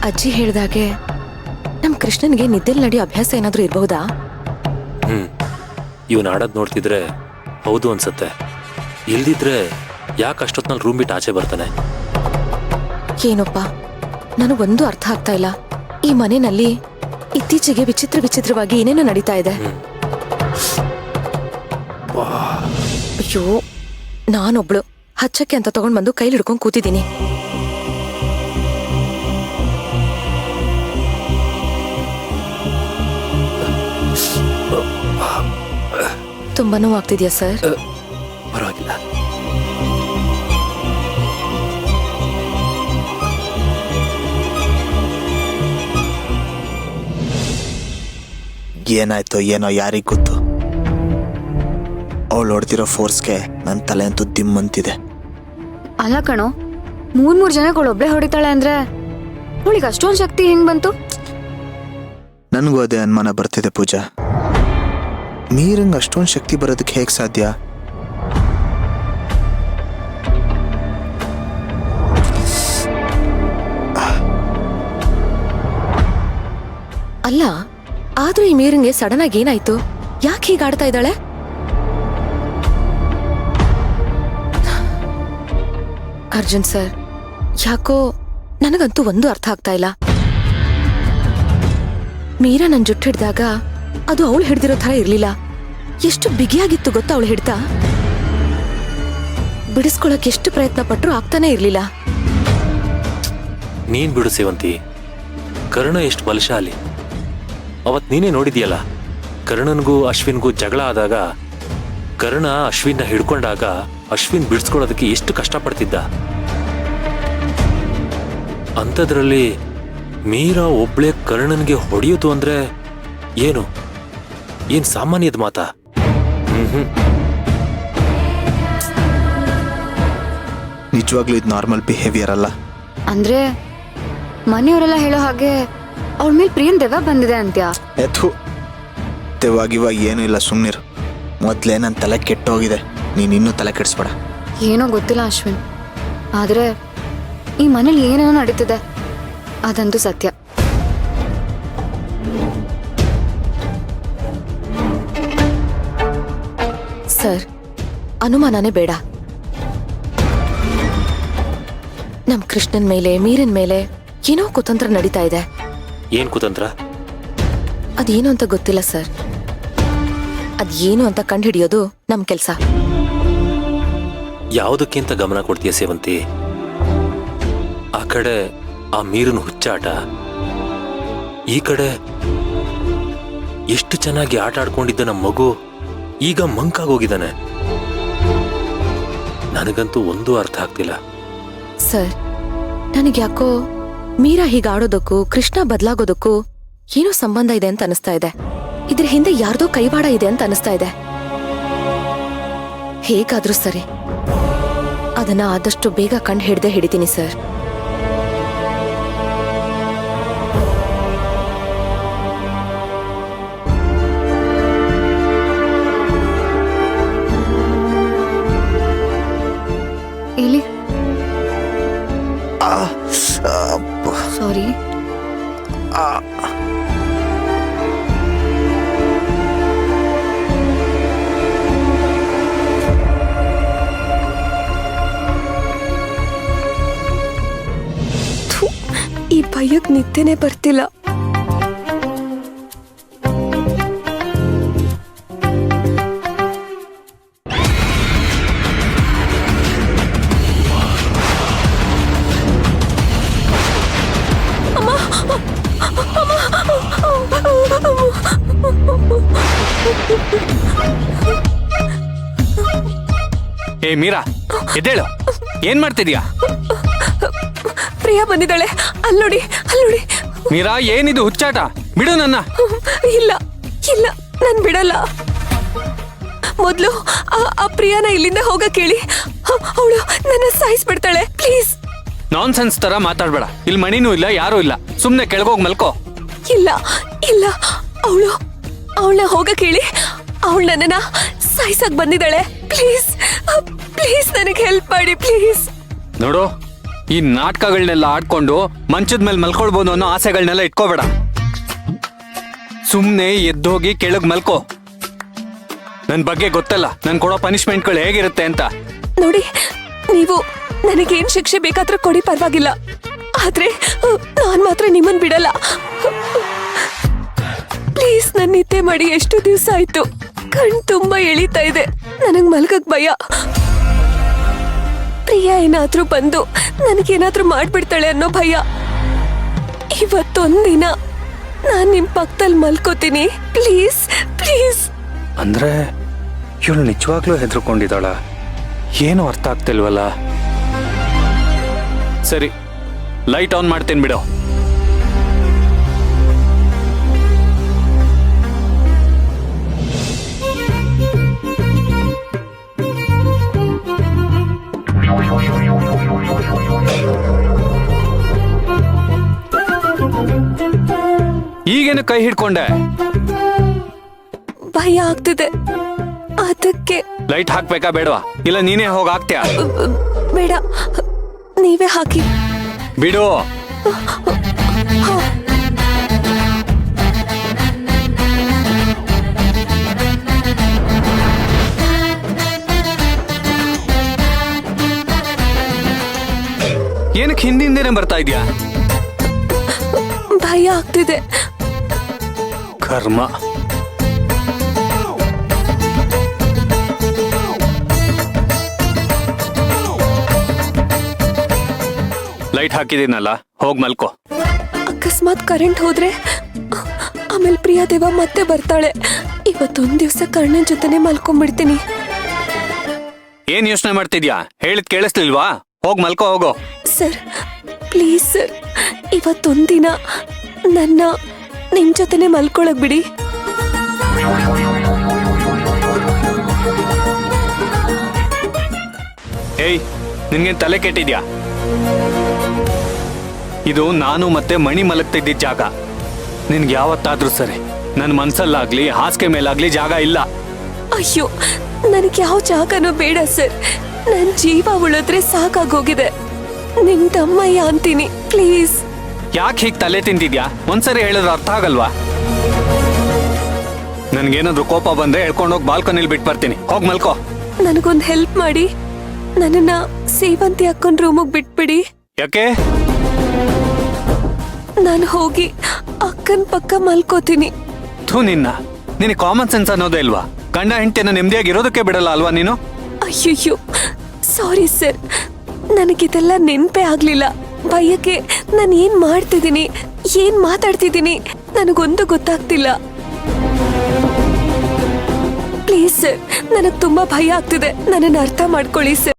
ಅಜ್ಜಿ ಹೇಳ್ದಾಗೆ ನಮ್ ಕೃಷ್ಣನ್ಗೆ ನಿದ್ದೆಲ್ ನಡೆಯೋ ಅಭ್ಯಾಸ ಏನಾದ್ರೂ ಇರಬಹುದಾ? ಇವನ್ ಆಡೋದ್ ನೋಡ್ತಿದ್ರೆ ಹೌದು ಅನ್ಸತ್ತೆ. ಇಲ್ದಿದ್ರೆ ಯಾಕೆ ಅಷ್ಟೊತ್ನಲ್ಲಿ ರೂಮ್ ಬಿಟ್ಟು ಆಚೆ ಬರ್ತಾನೆ? ಏನಪ್ಪ, ನನಗೊಂದು ಅರ್ಥ ಆಗ್ತಾ ಇಲ್ಲ. ಈ ಮನೆಯಲ್ಲಿ ಇತ್ತೀಚೆಗೆ ವಿಚಿತ್ರವಾಗಿ ಏನೇನೋ ನಡೀತಾ ಇದೆ. ಅಯ್ಯೋ, ನಾನೊಬ್ಳು ಹಚ್ಚಕ್ಕೆ ಅಂತ ತಗೊಂಡ್ ಬಂದು ಕೈಲಿ ಹಿಡ್ಕೊಂಡ್ ಕೂತಿದ್ದೀನಿ. ತುಂಬಾ ನೋವಾಗ್ತಿದ್ಯಾ ಸರ್? ಪರವಾಗಿಲ್ಲ. ಏನಾಯ್ತೋ ಏನೋ ಯಾರಿಗ್ ಗೊತ್ತು. ಅವಳು ಹೊಡ್ತಿರೋ ಫೋರ್ಸ್ಗೆ ನನ್ನ ತಲೆ ಅಂತೂ ದಿಮ್ಮಂತಿದೆ. ಅಲ್ಲ ಕಣೋ, ಮೂರ್ ಜನಗಳೊಬ್ಳೆ ಹೊಡಿತಾಳೆ ಅಂದ್ರೆ ಅವಳಿಗೆ ಅಷ್ಟೊಂದು ಶಕ್ತಿ ಹೆಂಗ್ ಬಂತು? ನನಗೂ ಅದೇ ಅನುಮಾನ ಬರ್ತಿದೆ ಪೂಜಾ. ಮೀರಂಗ್ ಅಷ್ಟೊಂದು ಶಕ್ತಿ ಬರೋದಕ್ಕೆ ಹೇಗೆ ಸಾಧ್ಯ? ಅಲ್ಲ, ಆದ್ರೂ ಈ ಮೀರಂಗೆ ಸಡನ್ ಆಗಿ ಏನಾಯ್ತು? ಯಾಕೆ ಹೀಗೆ ಆಡ್ತಾ ಇದ್ದಾಳೆ? ಅರ್ಜುನ್ ಸರ್, ಯಾಕೋ ನನಗಂತೂ ಒಂದು ಅರ್ಥ ಆಗ್ತಾ ಇಲ್ಲ. ಮೀರಾ ನನ್ ಜುಟ್ಟು ಹಿಡ್ದಾಗ ಅದು ಅವಳು ಹಿಡ್ದಿರೋ ತರ ಇರ್ಲಿಲ್ಲ. ಎಷ್ಟು ಬಿಗಿಯಾಗಿತ್ತು ಗೊತ್ತಾ ಅವಳು ಹಿಡ್ತಾ? ಬಿಡಿಸ್ಕೊಳಕ್ ಎಷ್ಟು ಪ್ರಯತ್ನ ಪಟ್ರು ಆಗ್ತಾನೆ ಇರ್ಲಿಲ್ಲ. ನೀನ್ ಬಿಡು ಸೇವಂತಿ, ಕರ್ಣ ಎಷ್ಟು ಬಲಶಾಲಿ. ಅವತ್ ನೀನೇ ನೋಡಿದ್ಯಲ್ಲ, ಕರ್ಣನ್ಗೂ ಅಶ್ವಿನ್ಗೂ ಜಗಳ ಆದಾಗ ಕರ್ಣ ಅಶ್ವಿನ್ನ ಹಿಡ್ಕೊಂಡಾಗ ಅಶ್ವಿನ್ ಬಿಡಿಸ್ಕೊಳ್ಳೋದಕ್ಕೆ ಎಷ್ಟು ಕಷ್ಟಪಡ್ತಿದ್ದ. ಅಂಥದ್ರಲ್ಲಿ ಮೀರಾ ಒಬ್ಳೆ ಕರ್ಣನ್ಗೆ ಹೊಡೆಯೋದು ಅಂದ್ರೆ ಏನ್ ಸಾಮಾನ್ಯದ ಮಾತಾ? ನಿಜವಾಗ್ಲೂ ಇದು ನಾರ್ಮಲ್ ಬಿಹೇವಿಯರ್ ಅಲ್ಲ. ಅಂದ್ರೆ ಮನೆಯವರೆಲ್ಲ ಹೇಳೋ ಹಾಗೆ ಅವಳ ಮೇಲೆ ಪ್ರಿಯನ್ ದೆವ್ವ ಬಂದಿದೆ ಅಂತ್ಯಾ? ಎತ್ತು ದೆವ್ವಾಗಿವಾಗ ಏನೂ ಇಲ್ಲ, ಸುಮ್ಮನಿರು. ಮೊದಲೇ ನನ್ನ ತಲೆ ಕೆಟ್ಟೋಗಿದೆ, ನೀನು ಇನ್ನೂ ತಲೆ ಕೆಡಿಸ್ಬೇಡ. ಏನೋ ಗೊತ್ತಿಲ್ಲ ಅಶ್ವಿನ್, ಆದ್ರೆ ಈ ಮನೇಲಿ ಏನೇನೋ ನಡೀತಿದೆ ಅದಂತೂ ಸತ್ಯ. ಸರ್, ಅನುಮಾನನೇ ಬೇಡ. ನಮ್ ಕೃಷ್ಣನ್ ಮೇಲೆ ಮೀರನ್ ಮೇಲೆ ಏನೋ ಕುತಂತ್ರ ನಡೀತಾ ಇದೆ. ಏನ್ ಕುತಂತ್ರ? ಅದೇನು ಅಂತ ಗೊತ್ತಿಲ್ಲ ಸರ್. ಅದೇನು ಅಂತ ಕಂಡುಹಿಡಿಯೋದು ನಮ್ ಕೆಲ್ಸ. ಯಾವುದಕ್ಕಿಂತ ಗಮನ ಕೊಡ್ತೀಯ ಸೇವಂತಿ? ಆ ಕಡೆ ಆ ಮೀರನ್ ಹುಚ್ಚಾಟ, ಈ ಕಡೆ ಎಷ್ಟು ಚೆನ್ನಾಗಿ ಆಟ ಆಡ್ಕೊಂಡಿದ್ದ ನಮ್ಮ ಮಗು ಈಗ ಮಂಕಾಗೋಗಿದ್ದಾನೆ. ನನಗಂತೂ ಒಂದೂ ಅರ್ಥ ಆಗ್ತಿಲ್ಲ. ಸರ್, ನನಗ್ಯಾಕೋ ಮೀರಾ ಹೀಗಾಡೋದಕ್ಕೂ ಕೃಷ್ಣ ಬದಲಾಗೋದಕ್ಕೂ ಏನೋ ಸಂಬಂಧ ಇದೆ ಅಂತ ಅನಿಸ್ತಾ ಇದೆ. ಇದ್ರ ಹಿಂದೆ ಯಾರ್ದೋ ಕೈವಾಡ ಇದೆ ಅಂತ ಅನಿಸ್ತಾ ಇದೆ. ಹೇಗಾದ್ರೂ ಸರಿ, ಅದನ್ನ ಆದಷ್ಟು ಬೇಗ ಕಂಡು ಹಿಡಿತೀನಿ ಸರ್. ಇಲ್ಲಿ ಸಾರಿ. ಈ ಭಯಕ್ ನಿದ್ದೆನೆ ಬರ್ತಿಲ್ಲ. ಏ ಮೀರಾ, ಎದ್ದೇಳು. ಏನ್ ಮಾಡ್ತಿದ್ಯಾ? ಪ್ರಿಯಾ ಬಂದಿದ್ದಾಳೆ, ಅಲ್ಲೋಡಿ. ಮೀರಾ, ಏನಿದು ಹುಚ್ಚಾಟ? ಬಿಡು ನನ್ನ. ಇಲ್ಲ ಇಲ್ಲ, ನಾನ್ ಬಿಡಲ್ಲ. ಮೊದ್ಲು ಆ ಪ್ರಿಯಾನ ಇಲ್ಲಿಂದ ಹೋಗಕ್ ಹೇಳಿ. ಅವಳು ನನ್ನ ಸಾಯಿಸ್ಬಿಡ್ತಾಳೆ, ಪ್ಲೀಸ್. ನಾನ್ ಸೆನ್ಸ್ ತರ ಮಾತಾಡ್ಬೇಡ. ಇಲ್ಲಿ ಮಣಿನೂ ಇಲ್ಲ, ಯಾರೂ ಇಲ್ಲ. ಸುಮ್ನೆ ಕೆಳಗೋಗ್ ಮಲ್ಕೋ. ಇಲ್ಲ ಇಲ್ಲ, ಅವಳನ್ನ ಹೋಗಕ್ ಹೇಳಿ. ಅವಳು ನನ್ನನ್ನ ಸಾಯಿಸಕ್ ಬಂದಿದ್ದಾಳೆ. ಪ್ಲೀಸ್ ಪ್ಲೀಸ್, ನನಗೆ ಹೆಲ್ಪ್ ಮಾಡಿ ಪ್ಲೀಸ್. ನೋಡು, ಈ ನಾಟಕಗಳನ್ನೆಲ್ಲ ಆಡ್ಕೊಂಡು ಮಂಚದ ಮೇಲೆ ಮಲ್ಕೊಳ್ಬೋದು ಅನ್ನೋ ಆಸೆಗಳನ್ನೆಲ್ಲ ಇಟ್ಕೋಬೇಡ. ಸುಮ್ನೆ ಎದ್ದೋಗಿ ಕೆಳಗ್ ಮಲ್ಕೋ. ನನ್ ಬಗ್ಗೆ ಗೊತ್ತಲ್ಲ ನನ್ ಕೊಡೋ ಪನಿಷ್ಮೆಂಟ್ಗಳು ಹೇಗಿರುತ್ತೆ ಅಂತ. ನೋಡಿ, ನೀವು ನನಗೇನ್ ಶಿಕ್ಷೆ ಬೇಕಾದ್ರೂ ಕೊಡಿ, ಪರವಾಗಿಲ್ಲ. ಆದ್ರೆ ನಾನ್ ಮಾತ್ರ ನಿಮ್ಮನ್ ಬಿಡಲ್ಲ. ಪ್ಲೀಸ್ ನನ್ನ ನಿದ್ದೆ ಮಾಡಿ. ಎಷ್ಟು ದಿವಸ ಆಯ್ತು, ಕಣ್ ತುಂಬಾ ಎಳಿತಾ ಇದೆ, ನನಗ್ ಮಲ್ಗಕ್ ಭಯ. ಪ್ರಿಯಾ ಏನಾದ್ರೂ ಬಂದು ನನಗೇನಾದ್ರೂ ಮಾಡ್ಬಿಡ್ತಾಳೆ ಅನ್ನೋ ಭಯ. ಇವತ್ತೊಂದಿನ ನಾನ್ ನಿಮ್ ಪಕ್ಕದಲ್ಲಿ ಮಲ್ಕೋತೀನಿ, ಪ್ಲೀಸ್ ಪ್ಲೀಸ್. ಅಂದ್ರೆ ಇವಳು ನಿಜವಾಗ್ಲೂ ಹೆದರ್ಕೊಂಡಿದ್ದಾಳ? ಏನು ಅರ್ಥ ಆಗ್ತಿಲ್ವಲ್ಲ. ಸರಿ, ಲೈಟ್ ಆನ್ ಮಾಡ್ತೀನಿ ಬಿಡು. ಈಗೇನು ಕೈ ಹಿಡ್ಕೊಂಡೆ? ಭಯ ಆಗ್ತಿದೆ, ಅದಕ್ಕೆ. ಲೈಟ್ ಹಾಕ್ಬೇಕಾ ಬೇಡವಾ? ಇಲ್ಲ ನೀನೇ ಹೋಗಿ ಹಾಕ್ತೀಯಾ? ಬೇಡ, ನೀವೇ ಹಾಕಿ. ಬಿಡು. ಏನಕ್ಕೆ ಹಿಂದಿಂದೇನೆ ಬರ್ತಾ ಇದೆಯಾ? ಭಯ ಆಗ್ತಿದೆ. ಕರ್ಮ. ಲೈಟ್ ಹಾಕಿದೀನಲ್ಲ, ಹೋಗ್ ಮಲ್ಕೋ. ಅಕಸ್ಮಾತ್ ಕರೆಂಟ್ ಹೋದ್ರೆ ಆಮೇಲೆ ಪ್ರಿಯಾದೇವ ಮತ್ತೆ ಬರ್ತಾಳೆ. ಇವತ್ತೊಂದ್ ದಿವ್ಸ ಕರ್ಣನ್ ಜೊತೆನೆ ಮಲ್ಕೊಂಡ್ಬಿಡ್ತೀನಿ. ಏನ್ ಯೋಚನೆ ಮಾಡ್ತಿದ್ಯಾ? ಹೇಳಿದ್ ಕೇಳಿಸ್ಲಿಲ್ವಾ? ಹೋಗ್ ಮಲ್ಕೋ, ಹೋಗೋ. ಸರ್, ಪ್ಲೀಸ್ ಸರ್, ಇವತ್ತೊಂದಿನ ನನ್ನ ನಿಮ್ ಜೊತೆನೆ ಮಲ್ಕೊಳಕ್ ಬಿಡಿ. ಏಯ್, ನಿನ್ಗೆ ತಲೆ ಕೆಟ್ಟಿದ್ಯಾ? ಇದು ನಾನು ಮತ್ತೆ ಮಣಿ ಮಲಗ್ತಿದ್ದಿದ್ದ ಜಾಗ. ನಿನ್ಗೆ ಯಾವತ್ತಾದ್ರೂ ಸರಿ, ನನ್ನ ಮನ್ಸಲ್ಲಾಗ್ಲಿ ಹಾಸಿಗೆ ಮೇಲಾಗ್ಲಿ ಜಾಗ ಇಲ್ಲ. ಅಯ್ಯೋ, ನನಗೆ ಯಾವ ಜಾಗನೂ ಬೇಡ ಸರ್. ನನ್ ಜೀವ ಉಳಿದ್ರೆ ಸಾಕಾಗೋಗಿದೆ. ನಿಮ್ ತಮ್ಮಯ್ಯ ಅಂತೀನಿ, ಪ್ಲೀಸ್. ಯಾಕೆ ಹೀಗ್ ತಲೆ ತಿಂತಿದ್ಯಾ? ಒಂದ್ಸರಿ ಹೇಳಿದ್ರೆ ಅರ್ಥ ಆಗಲ್ವಾ? ನನ್ಗೇನಾದ್ರೂ ಕೋಪ ಬಂದ್ರೆ ಹೇಳ್ಕೊಂಡೋಗಿ ಬಾಲ್ಕನಿಲ್ ಬಿಟ್ಟು ಬರ್ತೀನಿ. ಹೋಗ್ ಮಲ್ಕೋ. ನನಗೊಂದ್ ಹೆಲ್ಪ್ ಮಾಡಿ, ನನ್ನನ್ನ ಸೇವಂತಿ ಅಕ್ಕನ್ ರೂಮಿಗೆ ಬಿಟ್ಬಿಡಿ. ಯಾಕೆ? ನಾನು ಹೋಗಿ ಅಕ್ಕನ್ ಪಕ್ಕ ಮಲ್ಕೋತೀನಿ. ಥೂ, ನಿನಗೆ ಕಾಮನ್ ಸೆನ್ಸ್ ಅನ್ನೋದೇ ಇಲ್ವಾ? ಗಂಡ ಹೆಂಡತಿನ ನೆಮ್ಮದಿಯಾಗಿರೋದಕ್ಕೆ ಬಿಡಲ್ಲ ಅಲ್ವಾ ನೀನು? ಅಯ್ಯಯ್ಯೋ, ಸಾರಿ ಸರ್, ನನಗಿದೆಲ್ಲ ನೆನ್ಪೇ ಆಗ್ಲಿಲ್ಲ. ಭಯಕ್ಕೆ ನಾನು ಏನ್ ಮಾಡ್ತಿದ್ದೀನಿ, ಏನ್ ಮಾತಾಡ್ತಿದ್ದೀನಿ ನನಗೊಂದು ಗೊತ್ತಾಗ್ತಿಲ್ಲ. ಪ್ಲೀಸ್ ಸರ್, ನನಗ್ ತುಂಬಾ ಭಯ ಆಗ್ತಿದೆ, ನನ್ನನ್ನು ಅರ್ಥ ಮಾಡ್ಕೊಳ್ಳಿ ಸರ್.